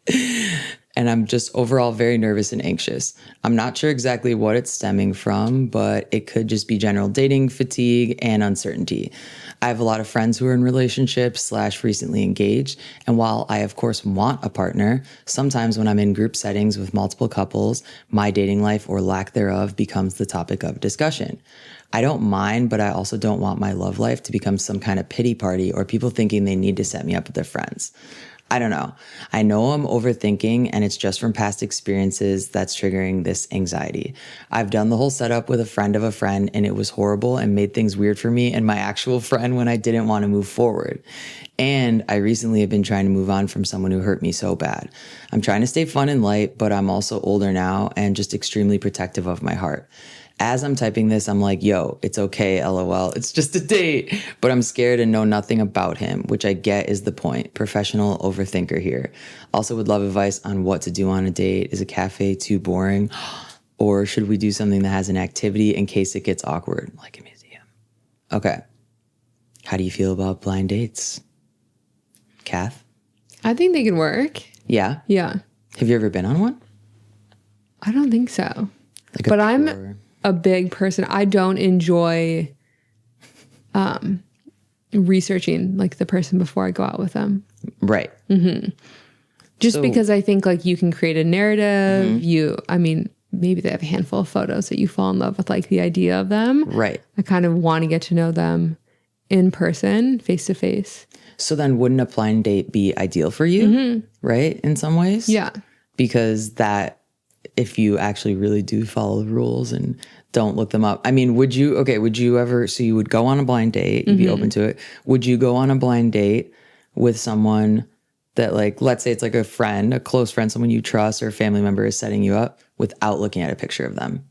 S1: And I'm just overall very nervous and anxious. I'm not sure exactly what it's stemming from, but it could just be general dating fatigue and uncertainty. I have a lot of friends who are in relationships / recently engaged. And while I, of course, want a partner, sometimes when I'm in group settings with multiple couples, my dating life or lack thereof becomes the topic of discussion. I don't mind, but I also don't want my love life to become some kind of pity party or people thinking they need to set me up with their friends. I don't know. I know I'm overthinking and it's just from past experiences that's triggering this anxiety. I've done the whole setup with a friend of a friend and it was horrible and made things weird for me and my actual friend when I didn't want to move forward. And I recently have been trying to move on from someone who hurt me so bad. I'm trying to stay fun and light, but I'm also older now and just extremely protective of my heart. As I'm typing this, I'm like, yo, it's okay, LOL. It's just a date. But I'm scared and know nothing about him, which I get is the point. Professional overthinker here. Also would love advice on what to do on a date. Is a cafe too boring? Or should we do something that has an activity in case it gets awkward, like a museum? Okay. How do you feel about blind dates? Kath?
S2: I think they could work.
S1: Yeah?
S2: Yeah.
S1: Have you ever been on one?
S2: I don't think so.
S1: Like
S2: But I'm a big person. I don't enjoy researching like the person before I go out with them.
S1: Right.
S2: Just because I think like you can create a narrative. I mean, maybe they have a handful of photos that you fall in love with like the idea of them.
S1: Right.
S2: I kind of want to get to know them in person, face to face.
S1: So then wouldn't a blind date be ideal for you? Right? In some ways?
S2: Yeah.
S1: Because that, if you actually really do follow the rules and don't look them up. I mean, would you ever, so you would go on a blind date, you'd be open to it. Would you go on a blind date with someone that like, let's say it's like a friend, a close friend, someone you trust or a family member is setting you up without looking at a picture of them?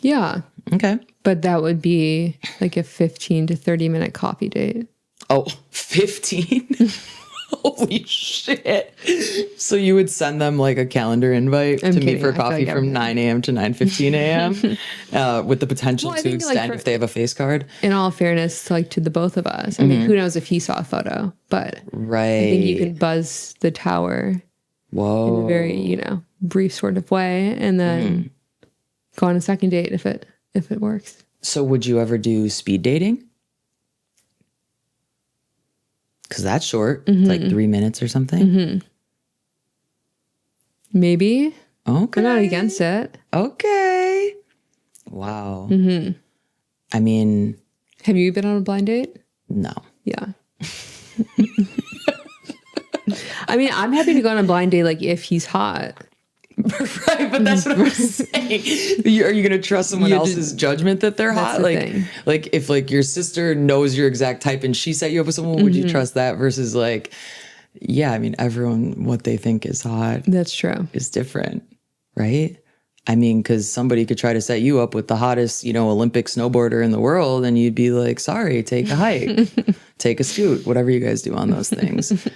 S2: Yeah.
S1: Okay.
S2: But that would be like a 15 to 30 minute coffee date.
S1: Oh, 15? Holy shit. So you would send them like a calendar invite to meet for coffee from 9 a.m. to 9:15 a.m. With the potential to extend if they have a face card.
S2: In all fairness, like to the both of us. I mean, who knows if he saw a photo, but
S1: right.
S2: I think you can buzz the tower in a very, brief sort of way and then go on a second date if it works.
S1: So would you ever do speed dating? Because that's short. It's like 3 minutes or something.
S2: Maybe.
S1: Okay.
S2: I'm not against it.
S1: Okay. Wow. I mean.
S2: Have you been on a blind date?
S1: No.
S2: Yeah. I mean, I'm happy to go on a blind date like if he's hot.
S1: Right, but that's what I'm saying. Are you going to trust someone else's judgment that they're hot? Like if like your sister knows your exact type and she set you up with someone, would you trust that versus like, yeah, I mean, everyone, what they think is hot.
S2: That's true.
S1: Is different, right? I mean, because somebody could try to set you up with the hottest, Olympic snowboarder in the world and you'd be like, sorry, take a hike, take a scoot, whatever you guys do on those things.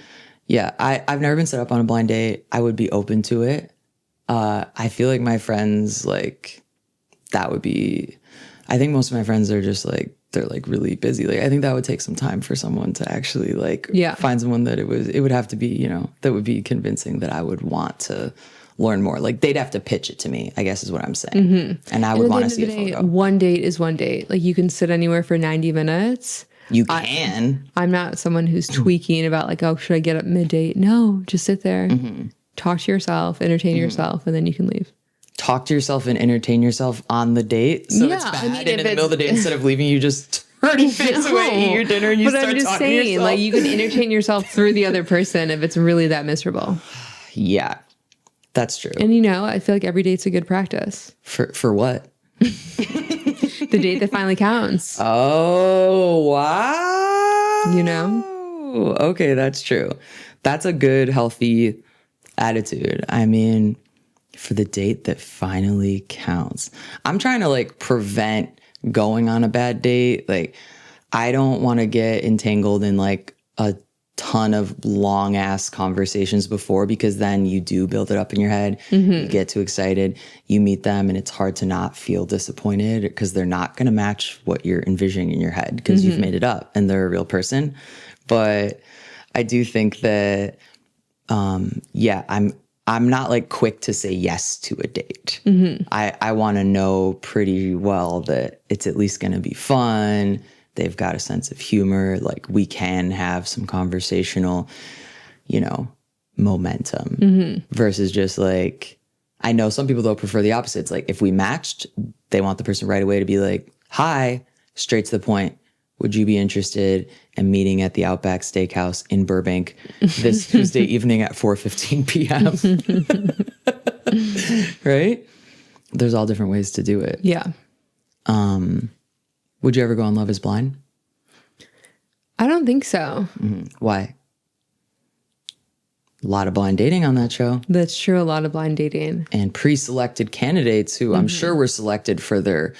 S1: Yeah, I've never been set up on a blind date. I would be open to it. I feel like my friends, like, that would be, I think most of my friends are just like, they're like really busy. Like, I think that would take some time for someone to actually like find someone that it would have to be, that would be convincing that I would want to learn more. Like they'd have to pitch it to me, I guess is what I'm saying. And I would want to see a photo.
S2: One date is one date. Like you can sit anywhere for 90 minutes.
S1: You can.
S2: I'm not someone who's tweaking about like, oh, should I get up mid-date? No, just sit there. Talk to yourself, entertain yourself, and then you can leave.
S1: Talk to yourself and entertain yourself on the date. So it's bad. And in the middle of the day, instead of leaving, you just turn your face away, eat your dinner, and you start talking to yourself. But I'm just saying, like, you can entertain yourself through the other person if it's really that miserable. Yeah, that's true. And I feel like every date's a good practice. For what? The date that finally counts. Oh, wow. Okay, that's true. That's a good, healthy attitude. I mean, for the date that finally counts. I'm trying to like prevent going on a bad date. Like, I don't want to get entangled in like a ton of long ass conversations before, because then you do build it up in your head. You get too excited. You meet them and it's hard to not feel disappointed because they're not going to match what you're envisioning in your head because you've made it up and they're a real person. But I do think that, I'm not like quick to say yes to a date. I want to know pretty well that it's at least going to be fun. They've got a sense of humor. Like we can have some conversational, momentum versus just like, I know some people though prefer the opposite. It's like if we matched, they want the person right away to be like, hi, straight to the point. Would you be interested in meeting at the Outback Steakhouse in Burbank this Tuesday evening at 4:15 p.m.? Right? There's all different ways to do it.
S2: Yeah.
S1: Would you ever go on Love is Blind?
S2: I don't think so.
S1: Why? A lot of blind dating on that show.
S2: That's true. A lot of blind dating.
S1: And pre-selected candidates who I'm sure were selected for their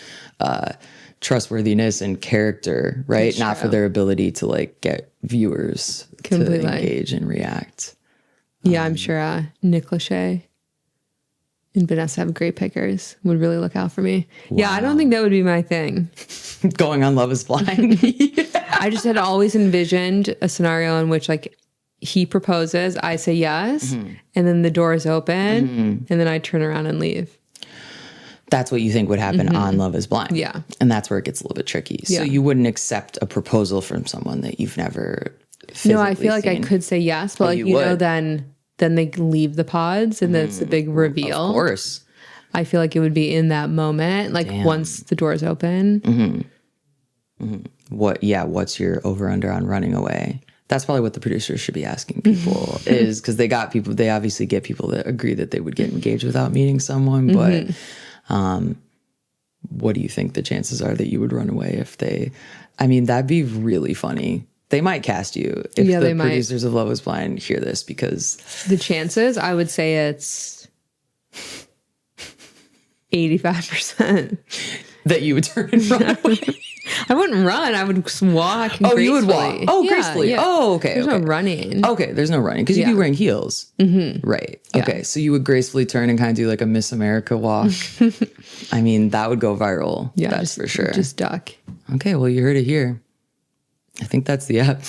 S1: trustworthiness and character, right?
S2: That's
S1: not
S2: true.
S1: for their ability to like get viewers
S2: Completely.
S1: to engage and react.
S2: Yeah, I'm sure Nick Lachey and Vanessa have great pickers. Would really look out for me. Yeah, I don't think that would be my thing.
S1: Going on Love is Blind.
S2: I just had always envisioned a scenario in which like he proposes, I say yes, and then the door is open, and then I turn around and leave.
S1: That's what you think would happen on Love is Blind.
S2: Yeah.
S1: And that's where it gets a little bit tricky. So
S2: Yeah.
S1: you wouldn't accept a proposal from someone that you've never
S2: No, I feel like
S1: seen.
S2: I could say yes, but
S1: you would.
S2: then they leave the pods and then it's a big reveal.
S1: Of course.
S2: I feel like it would be in that moment, like once the doors open.
S1: What's your over under on running away? That's probably what the producers should be asking people is because they obviously get people that agree that they would get engaged without meeting someone. But what do you think the chances are that you would run away if that'd be really funny. They might cast you if
S2: Yeah,
S1: the
S2: they might.
S1: producers of Love is Blind hear this because
S2: The chances, I would say it's 85%.
S1: that you would turn and run away.
S2: I wouldn't run. I would just walk.
S1: Oh, you would walk.
S2: gracefully.
S1: Oh,
S2: Yeah,
S1: gracefully.
S2: yeah.
S1: Oh, okay.
S2: There's
S1: okay.
S2: no running.
S1: Okay, there's no running because you'd be
S2: Yeah.
S1: wearing heels. Right.
S2: Yeah.
S1: Okay, so you would gracefully turn and kind of do like a Miss America walk. I mean, that would go viral.
S2: Yeah,
S1: that's for sure.
S2: Just duck.
S1: Okay, well, you heard it here. I think that's the app.